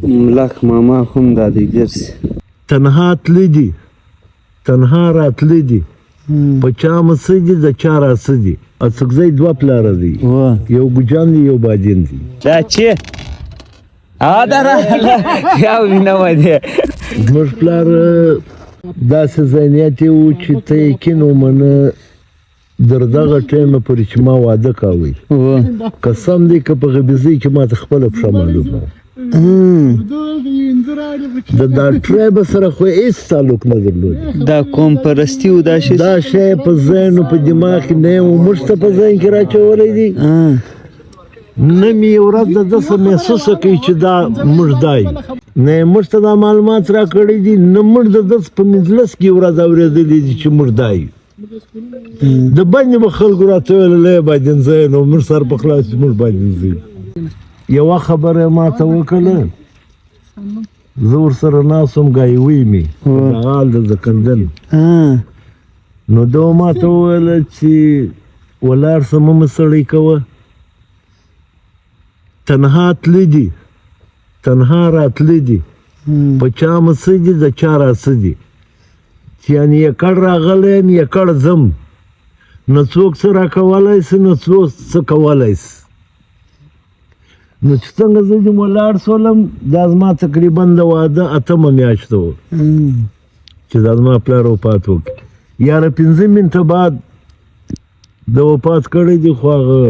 ملک ماما هم دا دی ګرځي تنها تللی دي تنها راتللی دي په چا مڅه دي د چا راڅه دي اڅکزی دوه پلاره دي یو ګجان دی یو بادین دي دا چې دا راغله یا وینه دی زموږ پلار داسې ذهنیت یې و چې ته یقین ومنه در دغه ټیمه پورې چې ما واده کوئ قسم دی که په غبیزۍ کې ما ته خپله پښه معلومه د ډاکټرۍ سره خو هېڅ تعلق نه درلود دا قوم پرستي و دا شی په ذهن په دماغ کې نه و موږ ته په ذهن کې راچولی دي نه مې یو ورځ د ده څه محسوسه کوي چې دا موږ دا یو نه یې موږ ته دا معلومات راکړي دي نه موږ د ده په مجلس کې یو ورځ اورېدلي دي چې موږ دا یو د باندې به خلکو راته ویل لی بادین ځای نو موږ سر په خلاص چې موږ بادین ځای یوه خبره یې ما ته وکړله زه ورسره ناست وم ګایوي مې هغه حال د زکندن نو ده ما ته وویله چې ولاړ شه مه سړی کوه تنها تللی دي تنها راتللی دي په چا مڅه دي د چا راڅه دي چې یعنې یکړ راغلی یم یکړ ځم نه څوک څه راکولی سي نه څوک څه کولی سي نو چې څنګه زه دې ولاړ شولم دا زما تقریبا د واده اتمه میاشته وه چې دا زما پلار وفات وکړي یاره 5 منټه بعد د وفات کړی دی خو هغه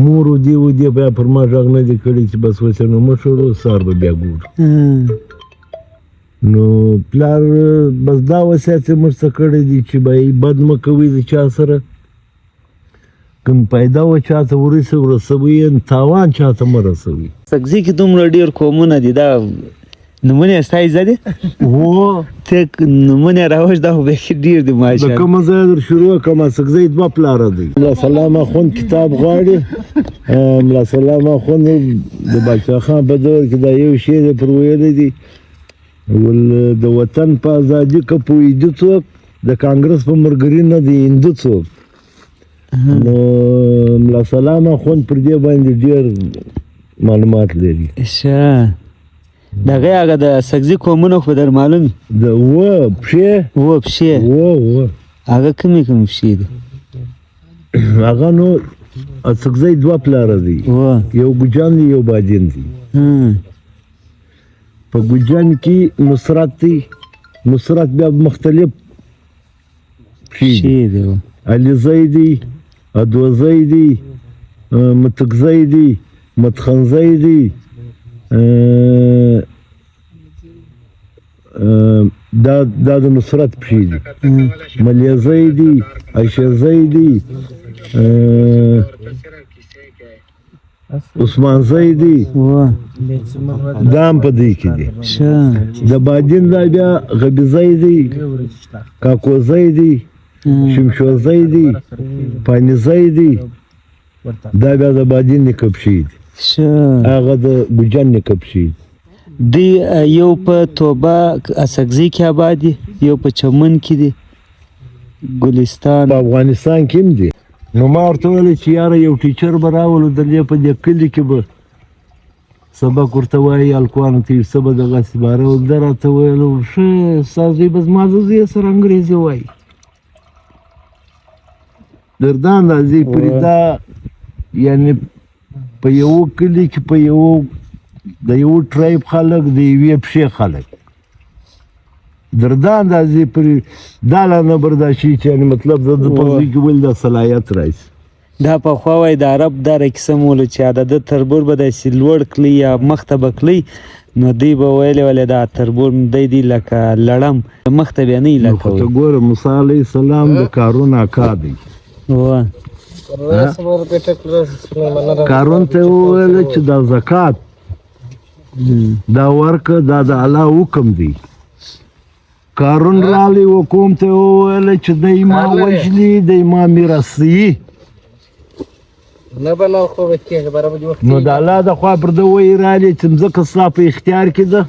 مور و دی بیا پر ما غږ نه دی کړی چې بس وسه نو مه شوړو سهار به بیا ګورو نو پلار بس دا وصیت یې موږ ته کړی دی چې بای بد مه کوئ د چا سره کوم پیدا و چاته ورسوي تاوان چاته مه رسوي سګزي کې دومره ډېر قومونه دي دا نومونه یې ستا زده دي هو ته نومونه یې راوښ دا خو بیخي ډېر دي ماشاءالله د کومه ځایه در شروع کړم سګزی دوه پلاره دی ملا سلام اخوند کتاب غواړي ملا سلام اخوند د باچا خان په دور کې دا یو شی دی پر ویلی دی د وطن په ازادي که پوهېدي څوک د کانګرس په ملګري نه دی هندو څوک نو ملا سلام اخوند پر دې باندې ډېر معلومات لري دغه هغه د سګزي قومونه خو در معلوم د پښې هغه کومې پښې دي هغه نو سګزی دوه پلاره دی یو ګجان دی یو بادین دی په ګجان کې نصرت دی نصرت بیا مختلف پښې دی علیزی دی ادوزی دی متکزی دی متخنزی دی دا د نصرت پښې دي ملیزی دی عشزی دی عثمانزی دی دا هم په دې کې دي د بادین دا بیا غبیزی دی کاکوزی دی شمشوزی دی پانیزی دی دا بیا د بادین نیکه پښې دي هغه د ګجان نیکه پښې دی یو په توبه سګزي کې آباد دي یو په چمن کې دي ګلستان په افغانستان کې هم دي نو ما ورته ویلې چې یاره یو ټیچر به راولو دلې په دې کلي کې به سبق ورته وایي هلکانو ته یې څه به دغسې باره ده راته ویلو ښه ستا زوی به زما زوی سره انګریزي وایي دردان راځي پرې دا یعنې په یو کلي کې په یو د یو ټرایب خلک د یوې پښې خلک دردان راځي پرې دا لا نه برداشي چې یعنې مطلب د په زوی کې ویل دا صلاحیت راشي دا پخوا وایي د عرب دا رقصه مولو چې د ده تربور به داسې لوړ کړي یا مخته به کړي نو دوی به ویلې دا تربور دی دی لکه لړم مخته بیا نه یې لکه ته ګوره موسی علیه السلام د کارون اکا دی کارون ته یې وویل چې دا زکات دا ورکه دا د الله حکم دی کارون رالی و قوم ته یې وویل چې دی ما وژني دی ما میراثي نو د الله د خوا پر ده وایي رالی چې مځکه ستا په اختیار کې ده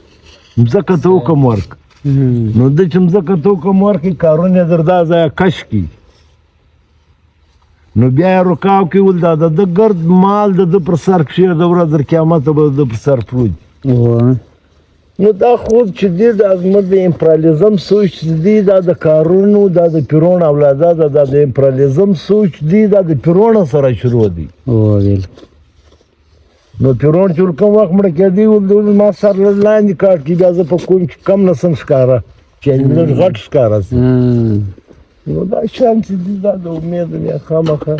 مځکه ته حکم ورک نو ده چې مځکه ته حکم ورکړي کارون یې در دا ځایه کش کړي نو بیا یې رکاو کې ول دا د ګرد مال د پر سر کښې د ورځ در قیامت به د پر سر پروت نو دا خوب چې دی دا زموږ د امپریالیزم سوچ دی دا د کارونو دا د پیرون اولاده دا د امپریالیزم سوچ دی دا د پیرون سره شروع دی نو پیرون چې کوم وخت مړه کېدی ول ما سر لاندې کاټ کې بیا زه په کوم کې کم نسم ښکاره چې لږ غټ ښکاره سي نو دا شان چې دی دا د امید مې خامخا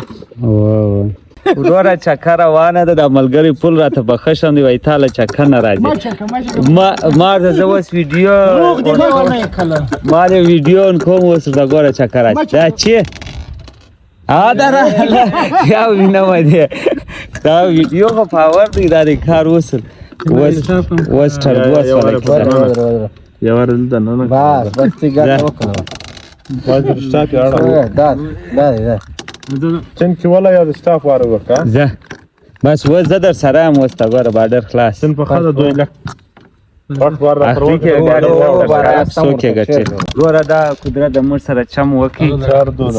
وروره چکه روانه ده د ملګري پل راته بخښه شم دی وایي تاله چکه نه راځي ما ورته زه اوس ویډیو ما د ویډیو کوم اوس ورته ګوره چکه راځي دا چې دا راغله یا وینمه دی دا ویډیو خو پاور دی دا د کار وصل اوس ټربوس والا کیسه یوه دلته نه بس سیګار وکړه باید رشتاف یې اړه دا چند کې ولا یا د سټاف واره وکړه زه بس اوس زه در سره یم اوس ته ګوره بارډر خلاص چند په ښه د 2 لک پټ وار را اخري کې ګاډي څوک یې ګټي ګوره دا قدرت د موږ سره چم وکړي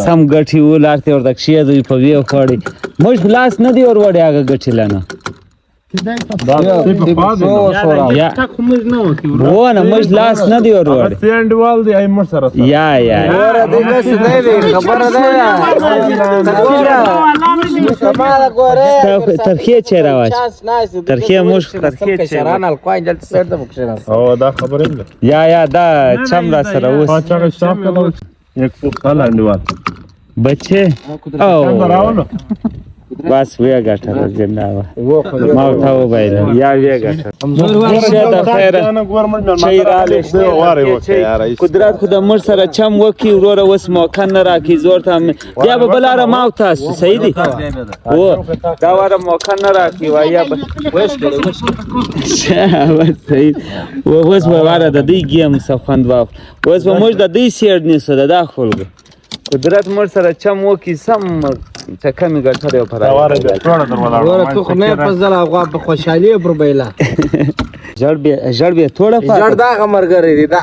سم ګټي ولارتې ورته کښېږدوي په ویې خوړې موږ لاس نه دی ور وړی هغه ګټي لنه ونه موږ لاس نه دی ور وړی سینډوال دی ای مر سره یا ترخیه چیرې واش ترخیه موږ ترخیه چیرې او دا خبره ده یا دا چم را سره اوس پاچا سټاف کړو 100 سال انډوال بچه او بس وی ګټه زنده ما ته وبایل یا وی ګټه شه د خیره چي رااله قدرت خو د مر سره چم وکي وروره وس موقع نه راکې زور ته بیا به بلاره ما تاسو صحیح دي او دا واره موقع نه راکې وایا بس صحیح وس واره د دې گیم څخه خوند واخ وس موږ د دې سیر نیسو د داخل قدرت مر سره چم وکي سم چکه می ګټه دی په راوړه تو خو نه په ځل هغه په خوشحالي پر بیلا جړ به توړه پات جړ دا غمرګری دی دا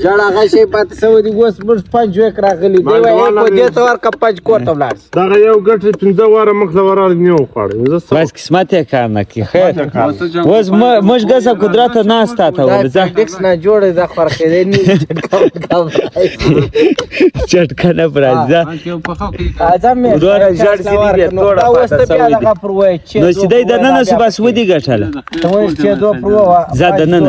جړ هغه شی پات سو دی اوس مر 5 وک راغلی دی وای په دې تور کپج کوته ولاړ دا یو ګټه 15 واره مخ ورار نیو خاړې بس قسمت یې کار نه کی خیر اوس مش ګسه قدرت نه استاته ولزه ډیکس نه جوړه دا فرق دی نه چټکا نه پرځه اځم ورور جړ سړي به توړه پات سو دی نو سیدای د نن سو بس ودی ګټاله ته چې دو پرو زاد نن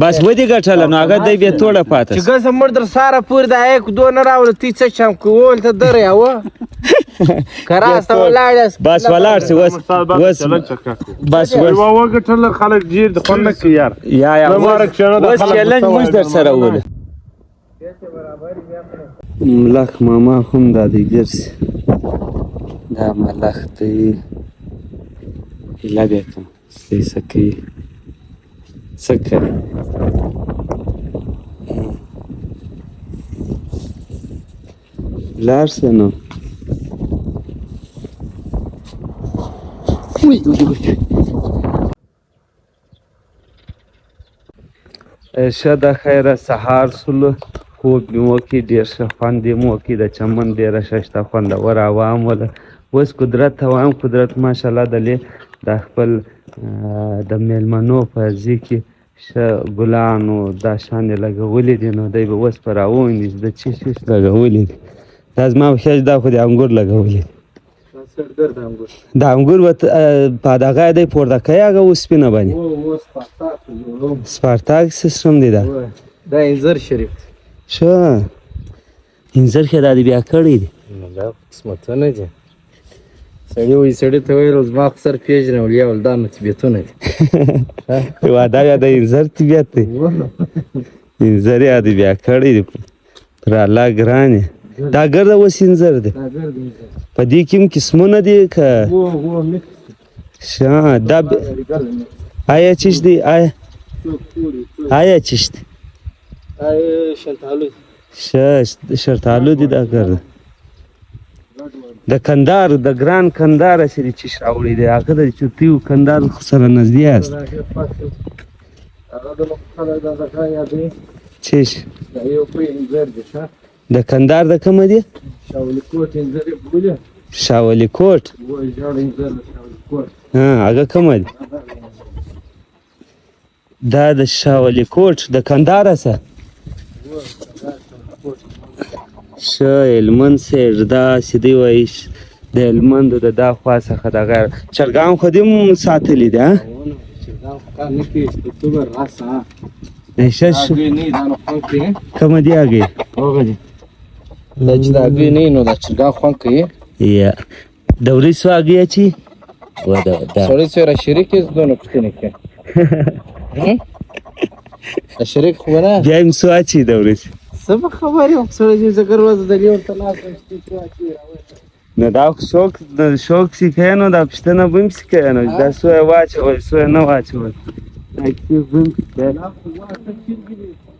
بس ودی ګټاله نو هغه دی به توړه پات چې ګسه مر در ساره پور دا یک دو نه راول تی څه چم کول ته درې او کراسته ولاړ بس ولاړ سی وس بس و ګټل خلک جیر د خلک کې یار یا وس چیلنج موږ در سره ول ملخ ماما هم دا دی ګرځي دا ملخ ته لګه کوم سکی سکه لارسنو شاده خیره سهار سلو خوب مې وکړي ډېر ښه خوند یې مو وکړي د چمن ډېره ښایسته خوندور عوام وله اوس قدرت ته وایم قدرت ماشاءالله د خپل د میلمنو په ځای کې ښه ګلانو دا شان یې لګولي دي نو دی به اوس په راوني د چی شیش لګولي دي دا زما په خیال دا خو د انګور لګولي دي د انګور په دغه دی پوردکۍ هغه اوسپینه باندې سپارتاک سیستم دی دا انځر شریف ښه انځر ښه دا دې بیا کړی دی دا قسمتونه دي سړی وایي سړي ته ویل زما خو سر پېژنې ولیا ول دا نو طبیعتونه دي واده یا د انځر طبیعت دی انځر یې دې بیا کړی دی پر الله ګران یې دا ګرده اوس انځر دی په دې کې هم قسمونه دي که ښه دا آیا چیش دی آیا چیش دی شرطالو دي دا ګرده د کندهار د ګران کندهار سره چیش راوړی دی هغه د چوتیو کندهار سره نږدې است چیش د کندهار د کومه دی شاولي کوټ انځرې بولې شاولي کوټ وای جوړ انځر شاولي کوټ هغه کومه دی دا د شاولي کوټ د کندهار څخه ښه هلمند سیډ دا سیدی وایي د هلمندو د دا خوا څخه دغه چرګان خو دې هم ساتلي دي ها کار نه کوي اکتوبر راسه ښه هغې نه دا نو خوند کوي کومه دی هغې هغه دي دا چې د هګۍ نه وي نو دا چرګان خوند کوي یا د وریځو هګۍ اچي سړی سره شریک یې دونه پوښتنې کوي د شریک خو نه بیا یې څو اچي د وریځ څه به خبرې وم سړی چې زه ګروزه دلې ورته لاس وشتي چې واچي نو دا شوق سي کوي نو دا پوښتنه به هم سي کوي نو دا څو یې واچول څو یې نه واچول دا کیسې به هم سي کوي